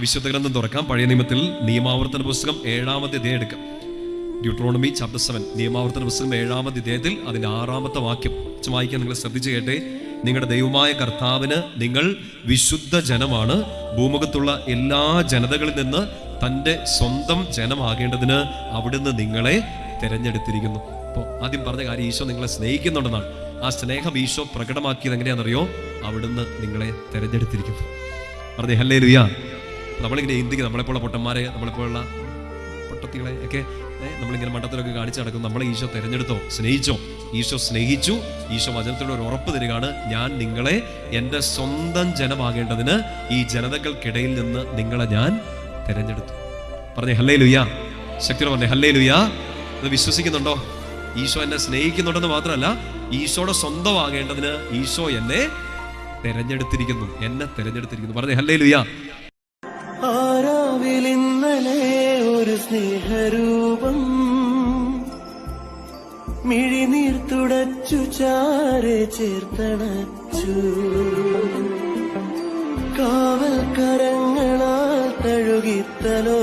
വിശുദ്ധ ഗ്രന്ഥം തുറക്കാം. പഴയ നിയമത്തിൽ നിയമാവർത്തന പുസ്തകം 7-ാമത്തെ അധ്യായം എടുക്കാം. ഡ്യൂട്രോണമി ചാപ്റ്റർ 7, നിയമാവർത്തന പുസ്തകം 7-ാമത്തെ അധ്യായത്തിൽ അതിന്റെ 6-ാമത്തെ വാക്യം വായിക്കാൻ നിങ്ങൾ ശ്രദ്ധിച്ചു കേട്ടെ. നിങ്ങളുടെ ദൈവമായ കർത്താവിന് നിങ്ങൾ വിശുദ്ധ ജനമാണ്, ഭൂമുഖത്തുള്ള എല്ലാ ജനതകളിൽ നിന്ന് തൻ്റെ സ്വന്തം ജനമാകേണ്ടതിന് അവിടുന്ന് നിങ്ങളെ തിരഞ്ഞെടുത്തിരിക്കുന്നു. അപ്പോൾ ആദ്യം പറഞ്ഞ കാര്യം, ഈശോ നിങ്ങളെ സ്നേഹിക്കുന്നുണ്ടെന്നാണ്. ആ സ്നേഹം ഈശോ പ്രകടമാക്കിയത് എങ്ങനെയാണെന്നറിയോ? അവിടുന്ന് നിങ്ങളെ തിരഞ്ഞെടുത്തിരിക്കുന്നു. പറഞ്ഞേ ഹല്ലേലൂയ. നമ്മളിങ്ങനെ ഇന്ത്യക്ക് നമ്മളെപ്പോലുള്ള പൊട്ടന്മാരെ, നമ്മളെപ്പോലുള്ള പൊട്ടത്തികളെ ഒക്കെ നമ്മളിങ്ങനെ മണ്ടത്തിലൊക്കെ കാണിച്ചു നടക്കും. നമ്മളെ ഈശോ തിരഞ്ഞെടുത്തോ? സ്നേഹിച്ചോ? ഈശോ സ്നേഹിച്ചു. ഈശോ വചനത്തിലൂടെ ഒരു ഉറപ്പ് തരികയാണ്, ഞാൻ നിങ്ങളെ എൻ്റെ സ്വന്തം ജനമാകേണ്ടതിന് ഈ ജനതകൾക്കിടയിൽ നിന്ന് നിങ്ങളെ ഞാൻ തിരഞ്ഞെടുത്തു. പറഞ്ഞേ ഹല്ലേലൂയ. ശക്തിയോടെ പറഞ്ഞേ ഹല്ലേലൂയ. ഇത് വിശ്വസിക്കുന്നുണ്ടോ? ഈശോ എന്നെ സ്നേഹിക്കുന്നുണ്ടെന്ന് മാത്രമല്ല, ഈശോയുടെ സ്വന്തമാകേണ്ടതിന് ഈശോ എന്നെ തിരഞ്ഞെടുത്തിരിക്കുന്നു, എന്നെ തിരഞ്ഞെടുത്തിരിക്കുന്നു. പറഞ്ഞേ ഹല്ലേലൂയ. ആരാവിലിന്നലെ ഒരു സ്നേഹരൂപം മിഴിനീർ തുടച്ചു ചാരെ ചേർത്തണച്ചു, കാവൽ കരങ്ങളാൽ തഴുകിത്തലോ